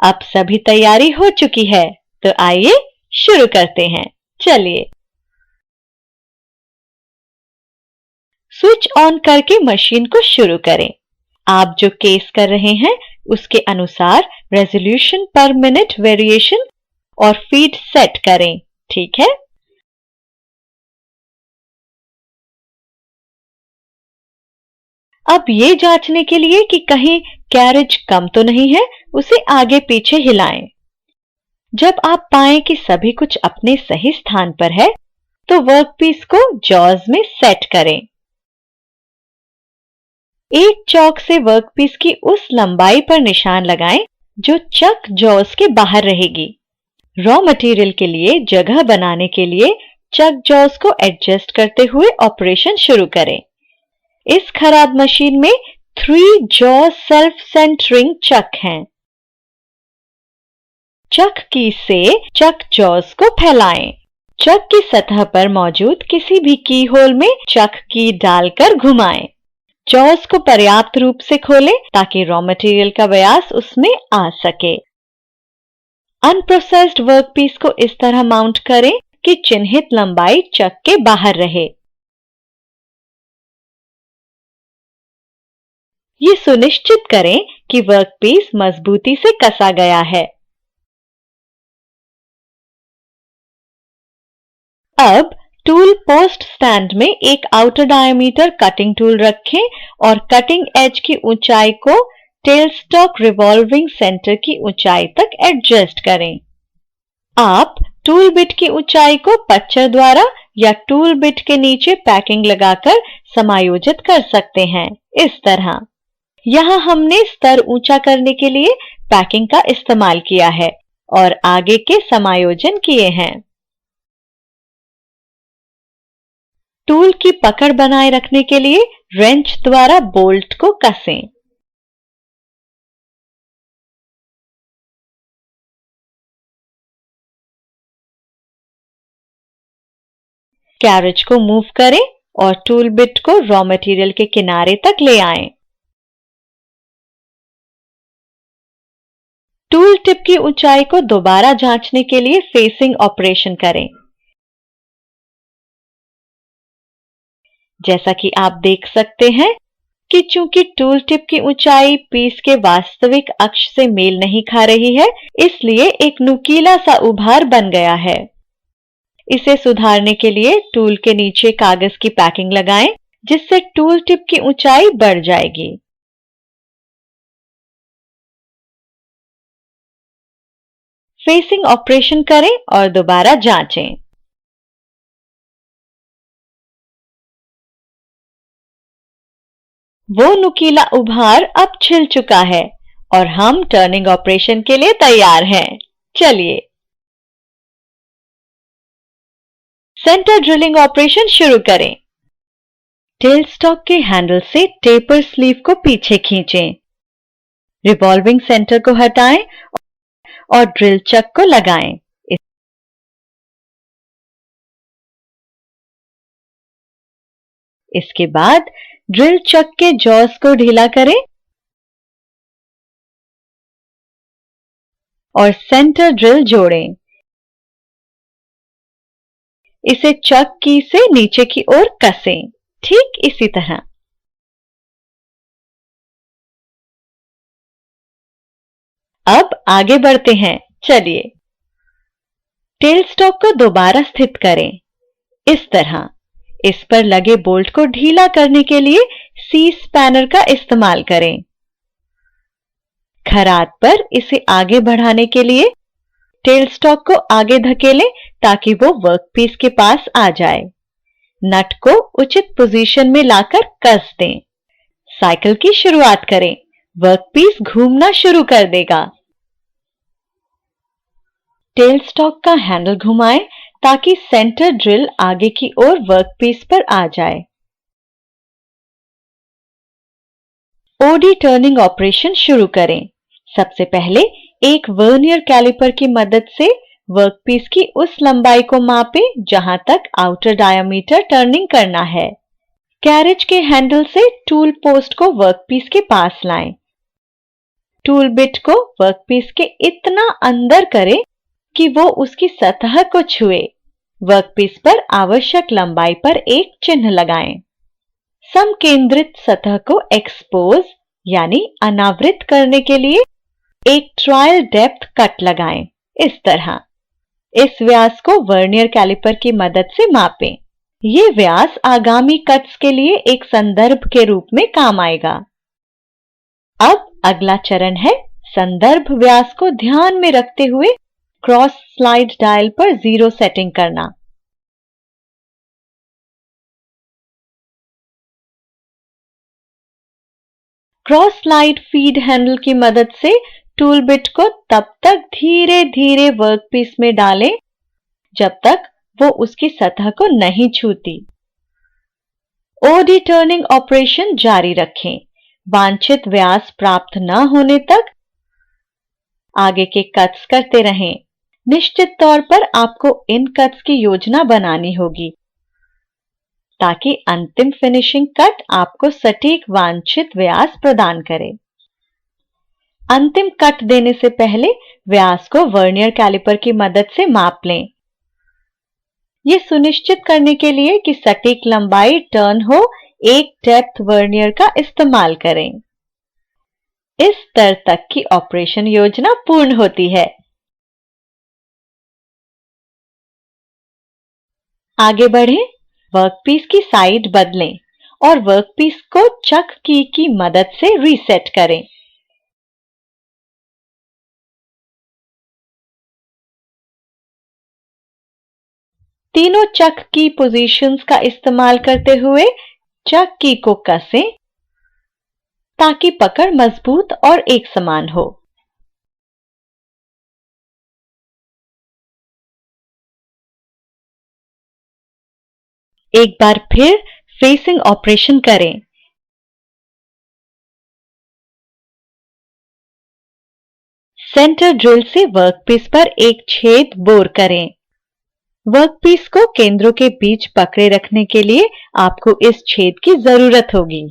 अब सभी तैयारी हो चुकी है, तो आइए शुरू करते हैं। चलिए स्विच ऑन करके मशीन को शुरू करें। आप जो केस कर रहे हैं उसके अनुसार रेजोल्यूशन पर मिनट वेरिएशन और फीड सेट करें, ठीक है? अब ये जांचने के लिए कि कहीं कैरेज कम तो नहीं है, उसे आगे पीछे हिलाएं। जब आप पाएं कि सभी कुछ अपने सही स्थान पर है, तो वर्कपीस को जॉज में सेट करें। एक चौक से वर्कपीस की उस लंबाई पर निशान लगाएं जो चक जॉज के बाहर रहेगी। रॉ मटेरियल के लिए जगह बनाने के लिए चक जॉज को एडजस्ट करते हुए ऑपरेशन शुरू करें। इस खराद मशीन में 3 जॉ सेल्फ सेंटरिंग चक हैं। चक की से चक जॉज को फैलाएं। चक की सतह पर मौजूद किसी भी की होल में चक की डालकर घुमाएं। जॉज को पर्याप्त रूप से खोलें ताकि रॉ मटेरियल का व्यास उसमें आ सके। अनप्रोसेस्ड वर्कपीस को इस तरह माउंट करें कि चिन्हित लंबाई चक के बाहर रहे। ये सुनिश्चित करें कि वर्कपीस मजबूती से कसा गया है। अब टूल पोस्ट स्टैंड में एक आउटर डायमीटर कटिंग टूल रखें और कटिंग एज की ऊंचाई को टेल स्टॉक रिवॉल्विंग सेंटर की ऊंचाई तक एडजस्ट करें। आप टूल बिट की ऊंचाई को पच्चर द्वारा या टूल बिट के नीचे पैकिंग लगाकर समायोजित कर सकते हैं, इस तरह। यहां हमने स्तर ऊंचा करने के लिए पैकिंग का इस्तेमाल किया है और आगे के समायोजन किए हैं। टूल की पकड़ बनाए रखने के लिए रेंच द्वारा बोल्ट को कसें। कैरेज को मूव करें और टूल बिट को रॉ मटेरियल के किनारे तक ले आएं। टूल टिप की ऊंचाई को दोबारा जांचने के लिए फेसिंग ऑपरेशन करें। जैसा कि आप देख सकते हैं कि चूंकि टूल टिप की ऊंचाई पीस के वास्तविक अक्ष से मेल नहीं खा रही है, इसलिए एक नुकीला सा उभार बन गया है। इसे सुधारने के लिए टूल के नीचे कागज की पैकिंग लगाएं, जिससे टूल टिप की ऊंचाई बढ़ जाएगी। फेसिंग ऑपरेशन करें और दोबारा जांचें। वो नुकीला उभार अब छिल चुका है और हम टर्निंग ऑपरेशन के लिए तैयार हैं। चलिए सेंटर ड्रिलिंग ऑपरेशन शुरू करें। टेल स्टॉक के हैंडल से टेपर स्लीव को पीछे खींचें। रिवॉल्विंग सेंटर को हटाएं और ड्रिल चक को लगाएं। इसके बाद ड्रिल चक के जॉस को ढीला करें और सेंटर ड्रिल जोड़ें। इसे चक की से नीचे की ओर कसें, ठीक इसी तरह। अब आगे बढ़ते हैं। चलिए टेल स्टॉक को दोबारा स्थित करें, इस तरह। इस पर लगे बोल्ट को ढीला करने के लिए सी स्पैनर का इस्तेमाल करें। खराद पर इसे आगे बढ़ाने के लिए टेल स्टॉक को आगे धकेलें ताकि वो वर्कपीस के पास आ जाए। नट को उचित पोजीशन में लाकर कस दें। साइकिल की शुरुआत करें। वर्कपीस घूमना शुरू कर देगा। टेल स्टॉक का हैंडल घुमाएं ताकि सेंटर ड्रिल आगे की ओर वर्कपीस पर आ जाए। ओडी टर्निंग ऑपरेशन शुरू करें। सबसे पहले एक वर्नियर कैलिपर की मदद से वर्कपीस की उस लंबाई को मापें जहां तक आउटर डायमीटर टर्निंग करना है। कैरेज के हैंडल से टूल पोस्ट को वर्कपीस के पास लाएं। टूल बिट को वर्कपीस के इतना अंदर करें कि वो उसकी सतह को छुए। वर्कपीस पर आवश्यक लंबाई पर एक चिन्ह लगाएं। समकेंद्रित सतह को एक्सपोज यानी अनावृत करने के लिए एक ट्रायल डेप्थ कट लगाएं। इस तरह इस व्यास को वर्नियर कैलिपर की मदद से मापें। ये व्यास आगामी कट्स के लिए एक संदर्भ के रूप में काम आएगा। अब अगला चरण है संदर्भ व्यास को ध्यान में रखते हुए क्रॉस स्लाइड डायल पर 0 सेटिंग करना। क्रॉस स्लाइड फीड हैंडल की मदद से टूल बिट को तब तक धीरे धीरे वर्कपीस में डालें जब तक वो उसकी सतह को नहीं छूती। ओडी टर्निंग ऑपरेशन जारी रखें। वांछित व्यास प्राप्त न होने तक आगे के कट्स करते रहें। निश्चित तौर पर आपको इन कट्स की योजना बनानी होगी ताकि अंतिम फिनिशिंग कट आपको सटीक वांछित व्यास प्रदान करे। अंतिम कट देने से पहले व्यास को वर्नियर कैलिपर की मदद से माप लें। यह सुनिश्चित करने के लिए कि सटीक लंबाई टर्न हो, एक डेप्थ वर्नियर का इस्तेमाल करें। इस स्तर तक की ऑपरेशन योजना पूर्ण होती है। आगे बढ़ें, वर्कपीस की साइड बदलें और वर्कपीस को चक की मदद से रीसेट करें। तीनों चक की पोजीशंस का इस्तेमाल करते हुए चक की को कसें ताकि पकड़ मजबूत और एक समान हो। एक बार फिर फेसिंग ऑपरेशन करें। सेंटर ड्रिल से वर्कपीस पर एक छेद बोर करें। वर्कपीस को केंद्रों के बीच पकड़े रखने के लिए आपको इस छेद की जरूरत होगी।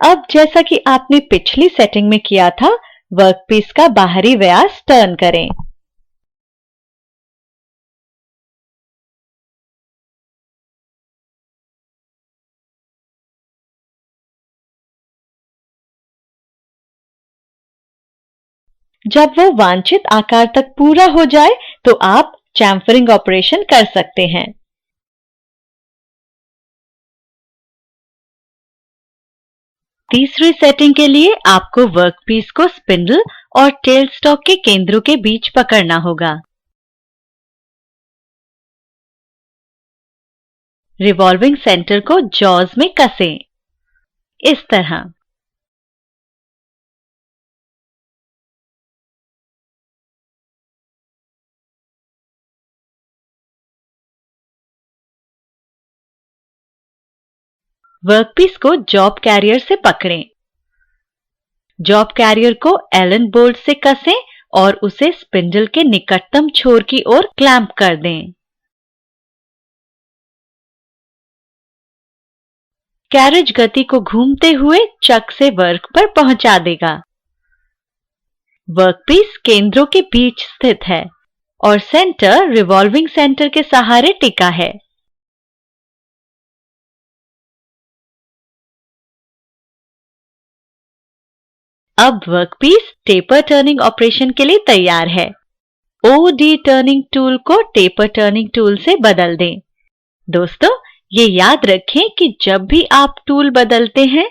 अब जैसा कि आपने पिछली सेटिंग में किया था, वर्कपीस का बाहरी व्यास टर्न करें। जब वो वांछित आकार तक पूरा हो जाए तो आप चैम्फरिंग ऑपरेशन कर सकते हैं। तीसरी सेटिंग के लिए आपको वर्कपीस को स्पिंडल और टेल स्टॉक के केंद्रों के बीच पकड़ना होगा। रिवॉल्विंग सेंटर को जॉज में कसें। इस तरह वर्कपीस को जॉब कैरियर से पकड़ें। जॉब कैरियर को एलन बोल्ट से कसें और उसे स्पिंडल के निकटतम छोर की ओर क्लैंप कर दें। कैरिज गति को घूमते हुए चक से वर्क पर पहुंचा देगा। वर्कपीस केंद्रों के बीच स्थित है और सेंटर रिवॉल्विंग सेंटर के सहारे टिका है। अब वर्कपीस टेपर टर्निंग ऑपरेशन के लिए तैयार है। ओडी टर्निंग टूल को टेपर टर्निंग टूल से बदल दें। दोस्तों, ये याद रखें कि जब भी आप टूल बदलते हैं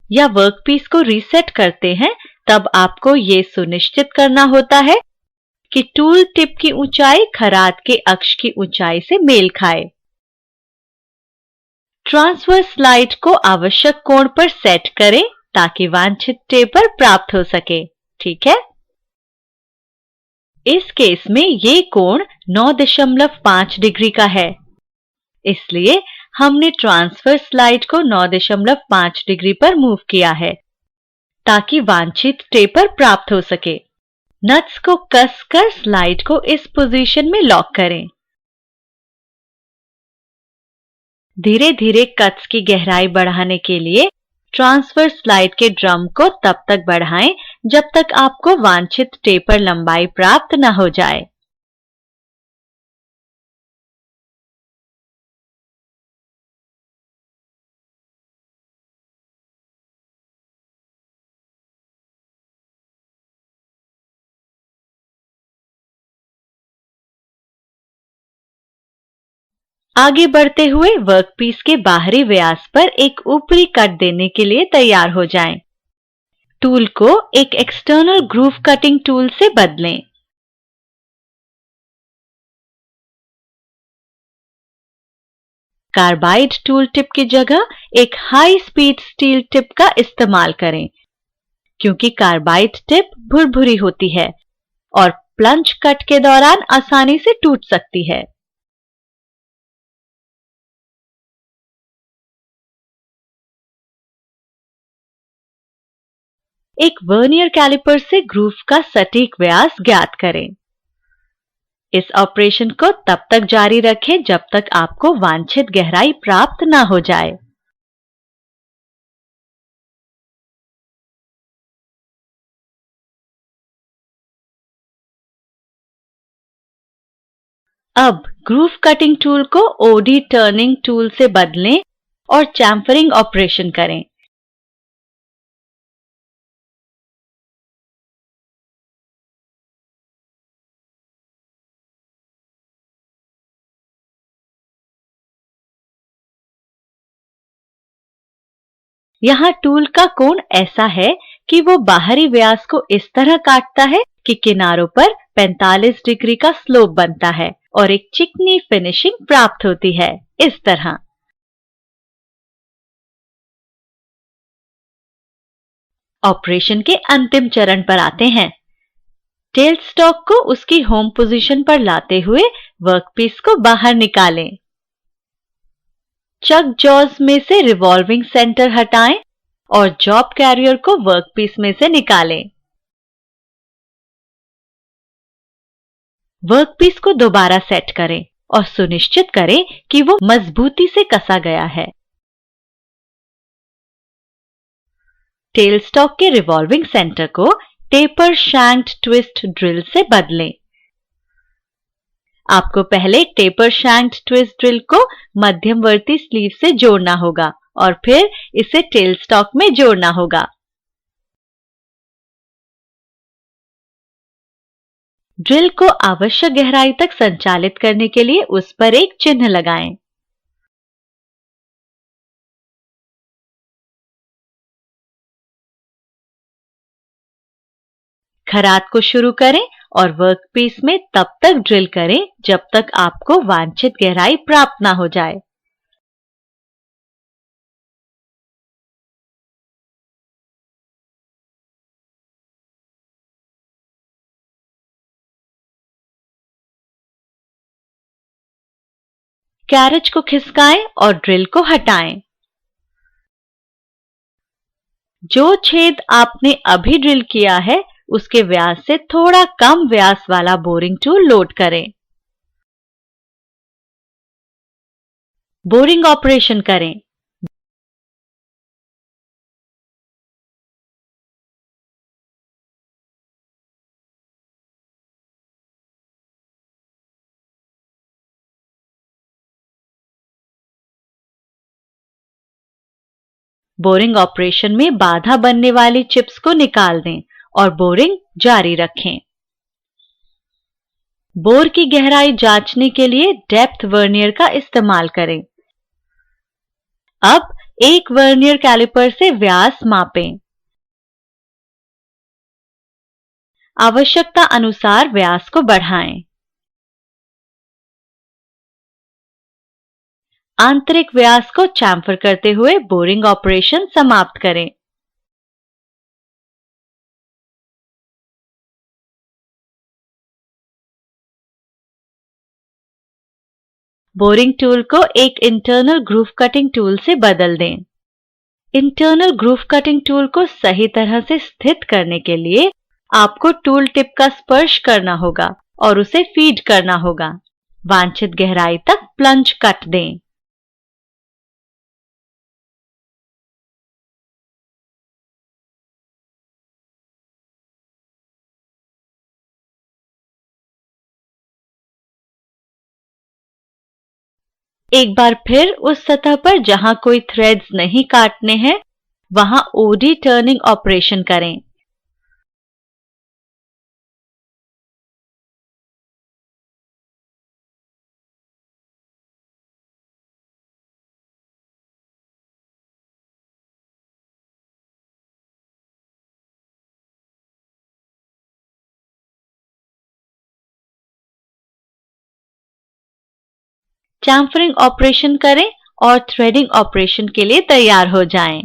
या वर्कपीस को रीसेट करते हैं, तब आपको ये सुनिश्चित करना होता है कि टूल टिप की ऊंचाई खराद के अक्ष की ऊंचाई से मेल खाए। ट्रांसफर स्लाइड को आवश्यक कोण पर सेट करें ताकि वांछित टेपर प्राप्त हो सके। ठीक है? इस केस में ये कोण 9.5 डिग्री का है, इसलिए हमने ट्रांसफर स्लाइड को 9.5 डिग्री पर मूव किया है ताकि वांछित टेपर प्राप्त हो सके। नट्स को कसकर स्लाइड को इस पोजीशन में लॉक करें। धीरे धीरे कट्स की गहराई बढ़ाने के लिए ट्रांसफर स्लाइड के ड्रम को तब तक बढ़ाएं जब तक आपको वांछित टेपर लंबाई प्राप्त न हो जाए। आगे बढ़ते हुए वर्कपीस के बाहरी व्यास पर एक ऊपरी कट देने के लिए तैयार हो जाएं। टूल को एक एक्सटर्नल ग्रूव कटिंग टूल से बदलें। कार्बाइड टूल टिप की जगह एक हाई स्पीड स्टील टिप का इस्तेमाल करें, क्योंकि कार्बाइड टिप भुरभुरी होती है और प्लंज कट के दौरान आसानी से टूट सकती है। एक वर्नियर कैलिपर से ग्रूव का सटीक व्यास ज्ञात करें। इस ऑपरेशन को तब तक जारी रखें जब तक आपको वांछित गहराई प्राप्त न हो जाए। अब ग्रूव कटिंग टूल को ओडी टर्निंग टूल से बदलें और चैम्फरिंग ऑपरेशन करें। यहाँ टूल का कोण ऐसा है कि वो बाहरी व्यास को इस तरह काटता है कि किनारों पर 45 डिग्री का स्लोप बनता है और एक चिकनी फिनिशिंग प्राप्त होती है, इस तरह। ऑपरेशन के अंतिम चरण पर आते हैं। टेल स्टॉक को उसकी होम पोजीशन पर लाते हुए वर्कपीस को बाहर निकालें। चक जॉज में से रिवॉल्विंग सेंटर हटाएं और जॉब कैरियर को वर्कपीस में से निकालें। वर्कपीस को दोबारा सेट करें और सुनिश्चित करें कि वो मजबूती से कसा गया है। टेल स्टॉक के रिवॉल्विंग सेंटर को टेपर शैंक्ड ट्विस्ट ड्रिल से बदलें। आपको पहले टेपर शैंक्ड ट्विस्ट ड्रिल को मध्यमवर्ती स्लीव से जोड़ना होगा और फिर इसे टेल स्टॉक में जोड़ना होगा। ड्रिल को आवश्यक गहराई तक संचालित करने के लिए उस पर एक चिन्ह लगाएं। खराद को शुरू करें और वर्कपीस में तब तक ड्रिल करें जब तक आपको वांछित गहराई प्राप्त ना हो जाए। कैरेज को खिसकाएं और ड्रिल को हटाएं। जो छेद आपने अभी ड्रिल किया है उसके व्यास से थोड़ा कम व्यास वाला बोरिंग टूल लोड करें। बोरिंग ऑपरेशन करें। बोरिंग ऑपरेशन में बाधा बनने वाली चिप्स को निकाल दें और बोरिंग जारी रखें। बोर की गहराई जांचने के लिए डेप्थ वर्नियर का इस्तेमाल करें। अब एक वर्नियर कैलिपर से व्यास मापें। आवश्यकता अनुसार व्यास को बढ़ाएं। आंतरिक व्यास को चैम्फर करते हुए बोरिंग ऑपरेशन समाप्त करें। बोरिंग टूल को एक इंटरनल ग्रूव कटिंग टूल से बदल दें। इंटरनल ग्रूव कटिंग टूल को सही तरह से स्थित करने के लिए आपको टूल टिप का स्पर्श करना होगा और उसे फीड करना होगा। वांछित गहराई तक प्लंज कट दें। एक बार फिर उस सतह पर जहां कोई थ्रेड्स नहीं काटने हैं, वहां ओडी टर्निंग ऑपरेशन करें। चैम्फरिंग ऑपरेशन करें और थ्रेडिंग ऑपरेशन के लिए तैयार हो जाएं।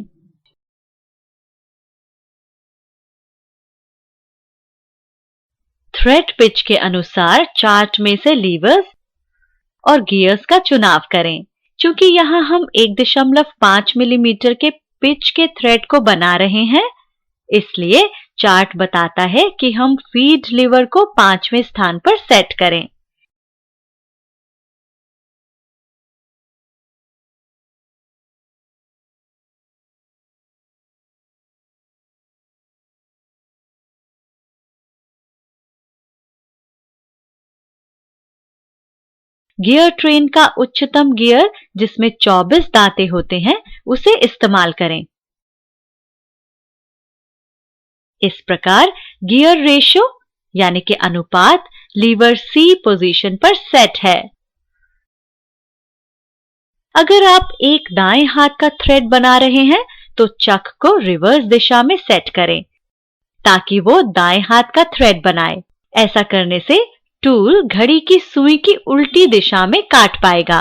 थ्रेड पिच के अनुसार चार्ट में से लीवर्स और गियर्स का चुनाव करें। चूंकि यहाँ हम 1.5 मिलीमीटर के पिच के थ्रेड को बना रहे हैं, इसलिए चार्ट बताता है कि हम फीड लीवर को 5वें स्थान पर सेट करें। गियर ट्रेन का उच्चतम गियर, जिसमें 24 दांतें होते हैं, उसे इस्तेमाल करें। इस प्रकार गियर रेशियो यानी कि अनुपात लीवर सी पोजीशन पर सेट है। अगर आप एक दाएं हाथ का थ्रेड बना रहे हैं तो चक को रिवर्स दिशा में सेट करें ताकि वो दाएं हाथ का थ्रेड बनाए। ऐसा करने से टूल घड़ी की सुई की उल्टी दिशा में काट पाएगा।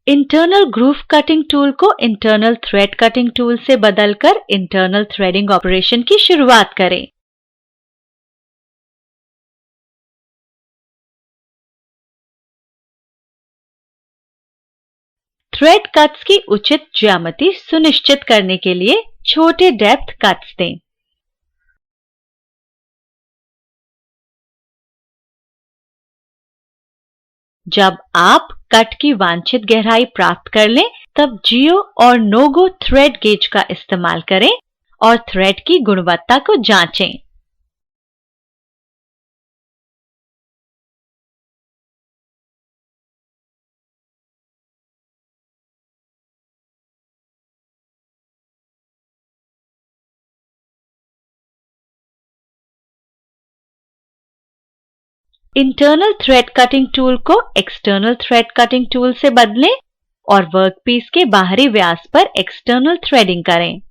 इंटरनल ग्रूव कटिंग टूल को इंटरनल थ्रेड कटिंग टूल से बदलकर इंटरनल थ्रेडिंग ऑपरेशन की शुरुआत करें। थ्रेड कट्स की उचित ज्यामिति सुनिश्चित करने के लिए छोटे डेप्थ कट्स दें। जब आप कट की वांछित गहराई प्राप्त कर लें, तब जियो और नो गो थ्रेड गेज का इस्तेमाल करें और थ्रेड की गुणवत्ता को जांचें। इंटरनल थ्रेड कटिंग टूल को एक्सटर्नल थ्रेड कटिंग टूल से बदलें और वर्कपीस के बाहरी व्यास पर एक्सटर्नल थ्रेडिंग करें।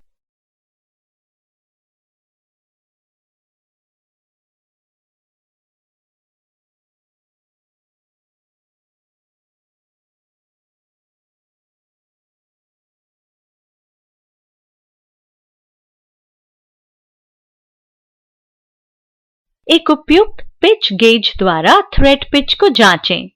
एक उपयुक्त पिच गेज द्वारा थ्रेड पिच को जांचें।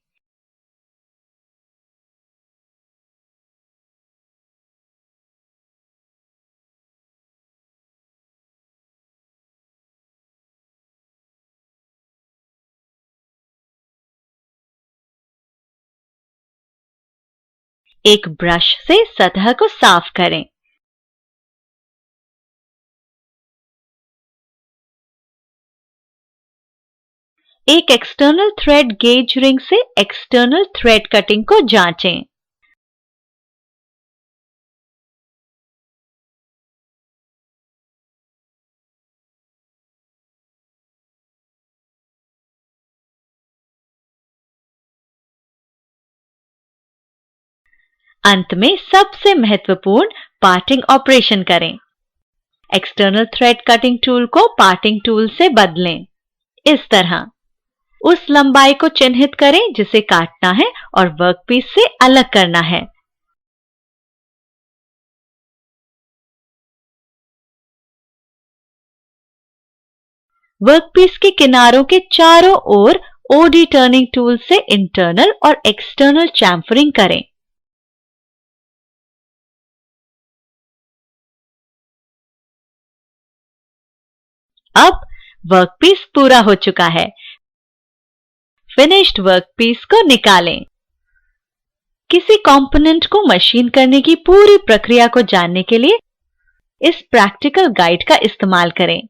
एक ब्रश से सतह को साफ करें। एक एक्सटर्नल थ्रेड गेज रिंग से एक्सटर्नल थ्रेड कटिंग को जांचें। अंत में सबसे महत्वपूर्ण पार्टिंग ऑपरेशन करें। एक्सटर्नल थ्रेड कटिंग टूल को पार्टिंग टूल से बदलें। इस तरह उस लंबाई को चिन्हित करें जिसे काटना है और वर्कपीस से अलग करना है। वर्कपीस के किनारों के चारों ओर ओडी टर्निंग टूल से इंटरनल और एक्सटर्नल चैम्फरिंग करें। अब वर्कपीस पूरा हो चुका है। फिनिश्ड वर्कपीस को निकालें। किसी कंपोनेंट को मशीन करने की पूरी प्रक्रिया को जानने के लिए इस प्रैक्टिकल गाइड का इस्तेमाल करें।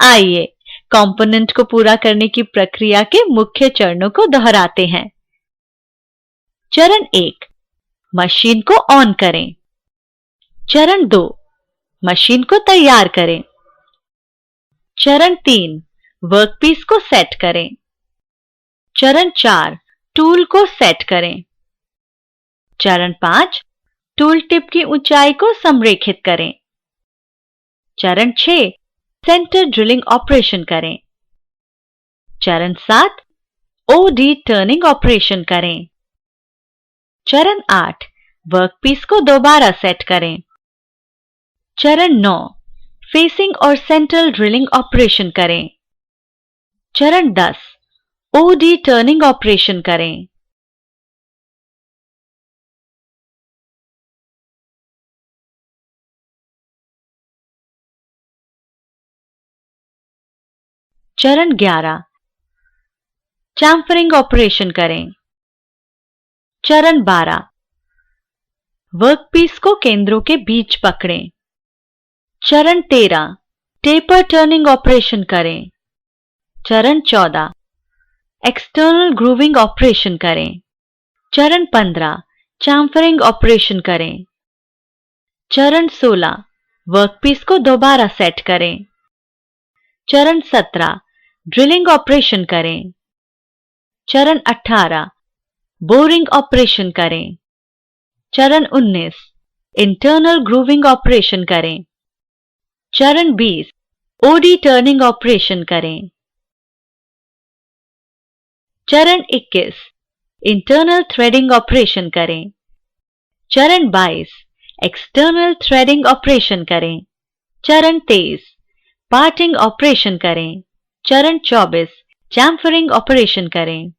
आइए कंपोनेंट को पूरा करने की प्रक्रिया के मुख्य चरणों को दोहराते हैं। चरण 1, मशीन को ऑन करें। चरण 2, मशीन को तैयार करें। चरण 3, वर्कपीस को सेट करें। चरण 4, टूल को सेट करें। चरण 5, टूल टिप की ऊंचाई को संरेखित करें। चरण 6, सेंटर ड्रिलिंग ऑपरेशन करें। चरण 7, ओडी टर्निंग ऑपरेशन करें। चरण 8, वर्कपीस को दोबारा सेट करें। चरण 9, फेसिंग और सेंट्रल ड्रिलिंग ऑपरेशन करें। चरण 10, ओडी टर्निंग ऑपरेशन करें। चरण 11, चैम्फरिंग ऑपरेशन करें। चरण 12, वर्कपीस को केंद्रों के बीच पकड़ें। चरण 13, टेपर टर्निंग ऑपरेशन करें। चरण 14, एक्सटर्नल ग्रूविंग ऑपरेशन करें। चरण 15, चैम्फरिंग ऑपरेशन करें। चरण 16, वर्कपीस को दोबारा सेट करें। चरण 17, ड्रिलिंग ऑपरेशन करें। चरण 18, बोरिंग ऑपरेशन करें। चरण 19, इंटरनल ग्रूविंग ऑपरेशन करें। चरण 20, ओडी टर्निंग ऑपरेशन करें। चरण 21, इंटरनल थ्रेडिंग ऑपरेशन करें। चरण 22, एक्सटर्नल थ्रेडिंग ऑपरेशन करें। चरण 23, पार्टिंग ऑपरेशन करें। चरण 24, चैम्फरिंग ऑपरेशन करें।